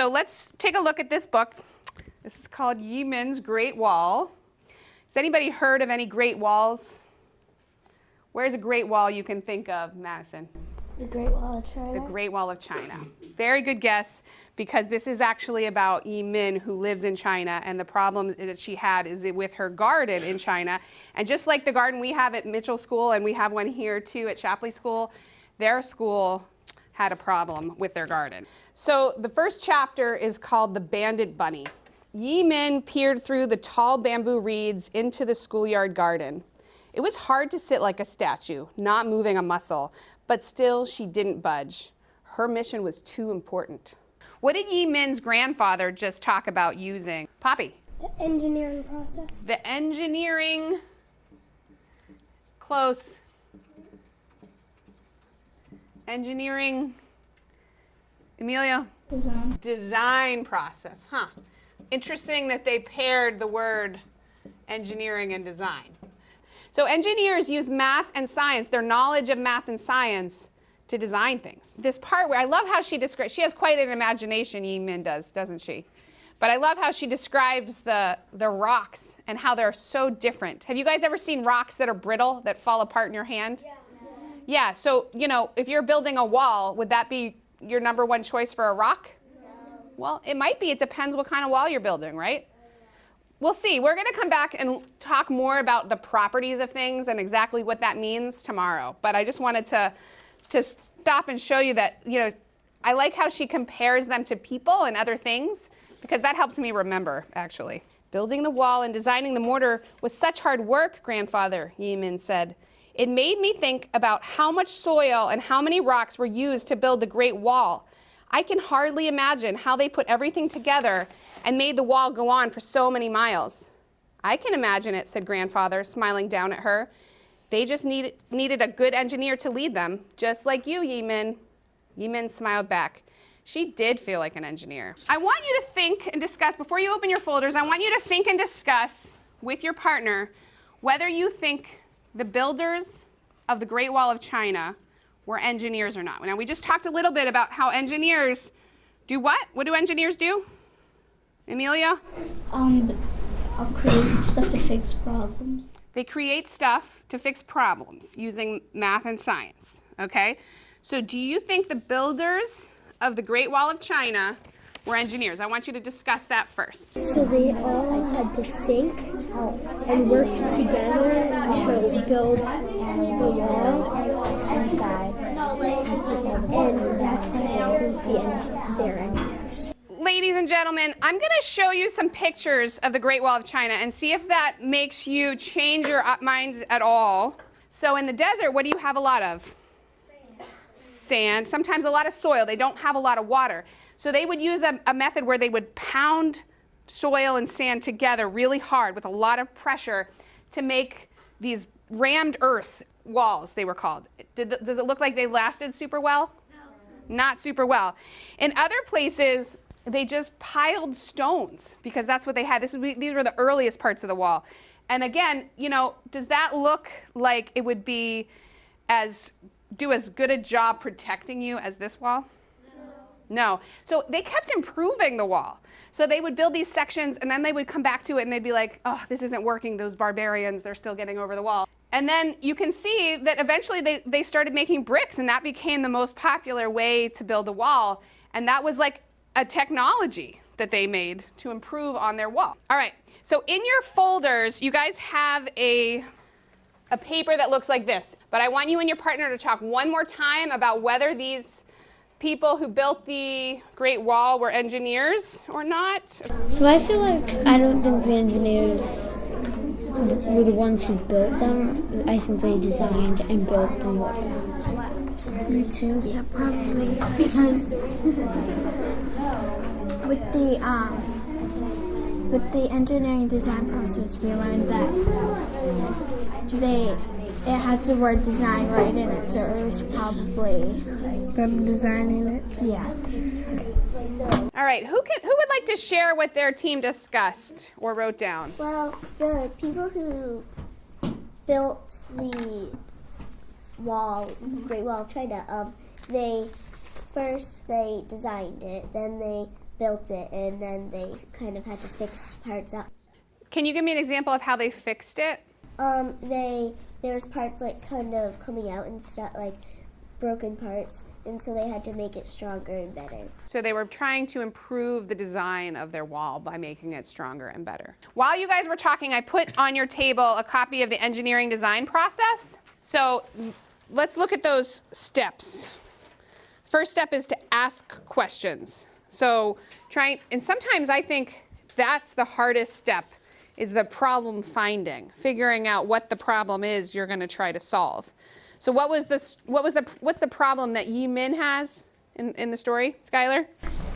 So let's take a look at this book. This is called EiE's Great Wall. Has anybody heard of any Great Walls? Where's a Great Wall you can think of, Madison? The Great Wall of China. The Great Wall of China. Very good guess, because this is actually about EiE, who lives in China, and the problem that she had is with her garden in China. And just like the garden we have at Mitchell School, and we have one here too at Shapley School, their school had a problem with their garden. So the first chapter is called The Bandit Bunny. EiE peered through the tall bamboo reeds into the schoolyard garden. It was hard to sit like a statue, not moving a muscle, but still she didn't budge. Her mission was too important. What did EiE's grandfather just talk about using? Poppy? The engineering process. The engineering, close. Engineering, Amelia? Design. Design process, huh. Interesting that they paired the word engineering and design. So engineers use math and science, their knowledge of math and science, to design things. This part where I love how she describes, she has quite an imagination, EiE does, doesn't she? But I love how she describes the rocks and how they're so different. Have you guys ever seen rocks that are brittle, that fall apart in your hand? Yeah. Yeah, so, you know, if you're building a wall, would that be your #1 choice for a rock? No. Well, it might be. It depends what kind of wall you're building, right? We'll see. We're going to come back and talk more about the properties of things and exactly what that means tomorrow. But I just wanted to stop and show you that, you know, I like how she compares them to people and other things, because that helps me remember, actually. Building the wall and designing the mortar was such hard work, Grandfather, EiE said. It made me think about how much soil and how many rocks were used to build the Great Wall. I can hardly imagine how they put everything together and made the wall go on for so many miles. I can imagine it, said Grandfather, smiling down at her. They just needed a good engineer to lead them, just like you, EiE. EiE smiled back. She did feel like an engineer. I want you to think and discuss, before you open your folders, I want you to think and discuss with your partner whether you think the builders of the Great Wall of China were engineers or not. Now, we just talked a little bit about how engineers do what? What do engineers do? Amelia? I'll create stuff to fix problems. They create stuff to fix problems using math and science, okay? So do you think the builders of the Great Wall of China were engineers? I want you to discuss that first. So they all had to think and work together to build the wall inside. And that's why they're engineers. Ladies and gentlemen, I'm going to show you some pictures of the Great Wall of China and see if that makes you change your minds at all. So in the desert, what do you have a lot of? Sand. Sometimes a lot of soil. They don't have a lot of water. So they would use a method where they would pound soil and sand together really hard with a lot of pressure to make these rammed earth walls, they were called. Does it look like they lasted super well? No. Not super well. In other places, they just piled stones because that's what they had. These were the earliest parts of the wall. And again, you know, does that look like it would be do as good a job protecting you as this wall? No. So they kept improving the wall. So they would build these sections and then they would come back to it and they'd be like, oh, this isn't working. Those barbarians, they're still getting over the wall. And then you can see that eventually they started making bricks, and that became the most popular way to build a wall. And that was like a technology that they made to improve on their wall. All right. So in your folders, you guys have a paper that looks like this. But I want you and your partner to talk one more time about whether these people who built the Great Wall were engineers or not. So I feel like I don't think the engineers were the ones who built them. I think they designed and built them. Me too. Yeah, probably. Because with the engineering design process, we learned that it has the word design right in it, so it was probably them designing it. Yeah. All right, who would like to share what their team discussed or wrote down? Well, the people who built the wall, Great Wall of China, they designed it, then they built it, and then they kind of had to fix parts up. Can you give me an example of how they fixed it? There's parts like kind of coming out and stuff, like broken parts, and so they had to make it stronger and better. So they were trying to improve the design of their wall by making it stronger and better. While you guys were talking, I put on your table a copy of the engineering design process. So let's look at those steps. First step is to ask questions. So and sometimes I think that's the hardest step, is the problem finding, figuring out what the problem is you're going to try to solve. So what's the problem that Yi Min has in the story, Skylar?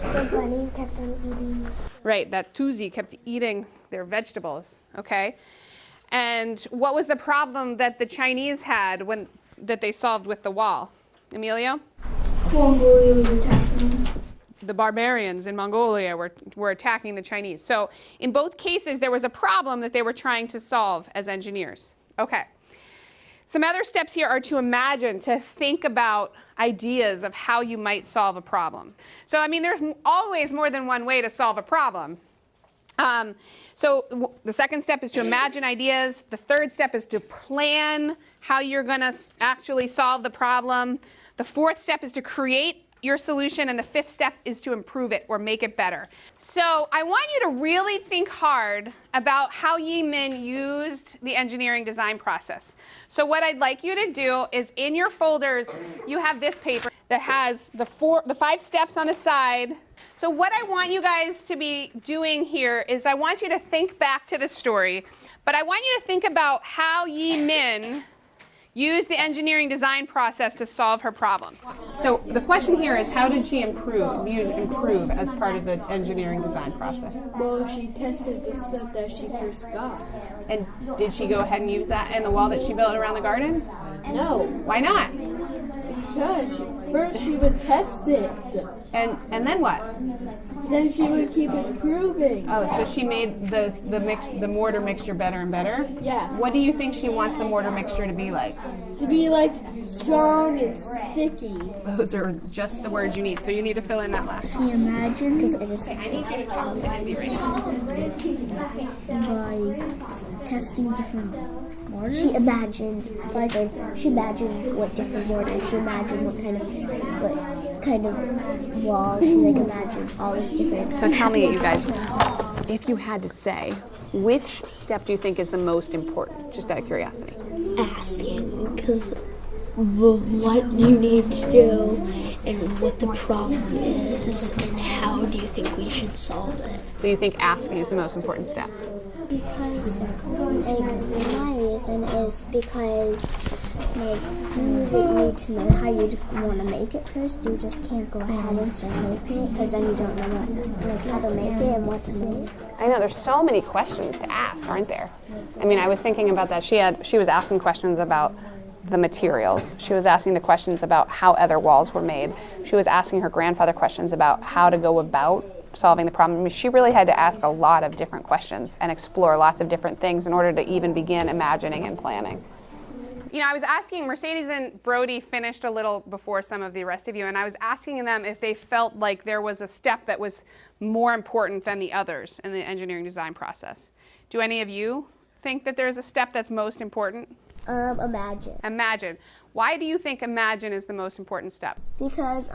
The bunny kept on eating. Right, that Tuzi kept eating their vegetables, okay? And what was the problem that the Chinese had that they solved with the wall? Emilio? Mongolia was attacking. The barbarians in Mongolia were attacking the Chinese. So in both cases, there was a problem that they were trying to solve as engineers. Okay. Some other steps here are to imagine, to think about ideas of how you might solve a problem. So, I mean, there's always more than one way to solve a problem. So the second step is to imagine ideas. The third step is to plan how you're going to actually solve the problem. The fourth step is to create your solution, and the fifth step is to improve it or make it better. So I want you to really think hard about how Yi Min used the engineering design process. So what I'd like you to do is, in your folders, you have this paper that has the 5 steps on the side. So what I want you guys to be doing here is I want you to think back to the story, but I want you to think about how Yi Min used the engineering design process to solve her problem. So the question here is, how did she improve as part of the engineering design process? Well, she tested the stuff that she first got. And did she go ahead and use that in the wall that she built around the garden? No, Why not? because first she would test it. And then what? Then she would keep improving. Oh, so she made the mortar mixture better and better? Yeah. What do you think she wants the mortar mixture to be like? To be like strong and sticky. Those are just the words you need. So you need to fill in that last one. She imagined I need you to talk to Izzy right now. by testing different mortars. She imagined what different mortars. She imagined what kind of walls. She imagined all this different. So tell me, you guys, if you had to say, which step do you think is the most important? Just out of curiosity. Asking, because what you need to do and what the problem is and how do you think we should solve it. So you think asking is the most important step? Because, my reason is because, you would need to know how you want to make it first. You just can't go ahead and start making it, because then you don't know how to make it and what to make. I know, there's so many questions to ask, aren't there? I mean, I was thinking about that. She was asking questions about the materials. She was asking the questions about how other walls were made. She was asking her grandfather questions about how to go about solving the problem. I mean, she really had to ask a lot of different questions and explore lots of different things in order to even begin imagining and planning. You know, I was asking, Mercedes and Brody finished a little before some of the rest of you, and I was asking them if they felt like there was a step that was more important than the others in the engineering design process. Do any of you think that there's a step that's most important? Imagine. Imagine. Why do you think imagine is the most important step? Because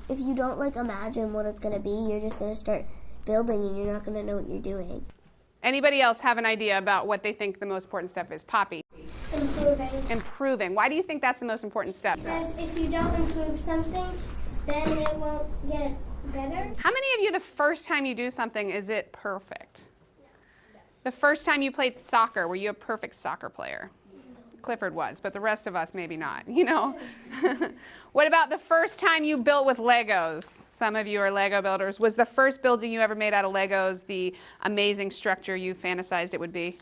if you don't imagine what it's gonna be, you're just gonna start building and you're not gonna know what you're doing. Anybody else have an idea about what they think the most important step is? Poppy. Improving. Why do you think that's the most important step? Because if you don't improve something, then it won't get better. How many of you, the first time you do something, is it perfect? The first time you played soccer, were you a perfect soccer player? Clifford was, but the rest of us maybe not, you know? What about the first time you built with Legos? Some of you are Lego builders. Was the first building you ever made out of Legos the amazing structure you fantasized it would be?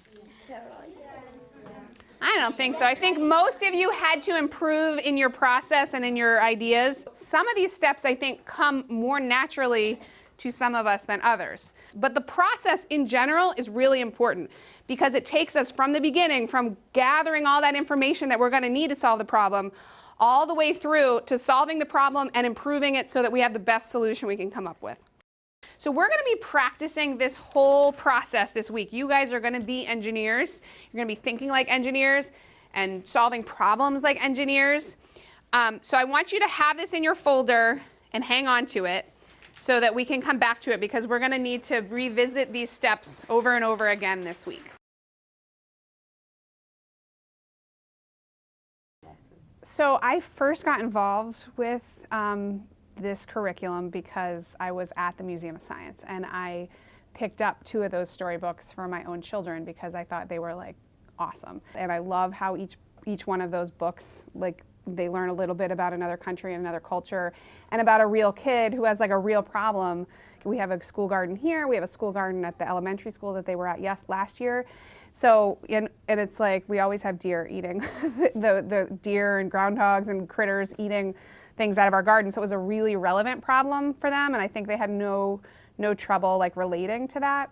I don't think so. I think most of you had to improve in your process and in your ideas. Some of these steps, I think, come more naturally to some of us than others. But the process in general is really important because it takes us from the beginning, from gathering all that information that we're going to need to solve the problem, all the way through to solving the problem and improving it so that we have the best solution we can come up with. So we're going to be practicing this whole process this week. You guys are going to be engineers. You're going to be thinking like engineers and solving problems like engineers. So I want you to have this in your folder and hang on to it so that we can come back to it, because we're going to need to revisit these steps over and over again this week. So I first got involved with this curriculum because I was at the Museum of Science, and I picked up 2 of those storybooks for my own children because I thought they were like awesome. And I love how each one of those books, like, they learn a little bit about another country and another culture and about a real kid who has like a real problem. We have a school garden here. We have a school garden at the elementary school that they were at last year. So, and it's like we always have deer eating, the deer and groundhogs and critters eating things out of our garden. So it was a really relevant problem for them, and I think they had no trouble like relating to that.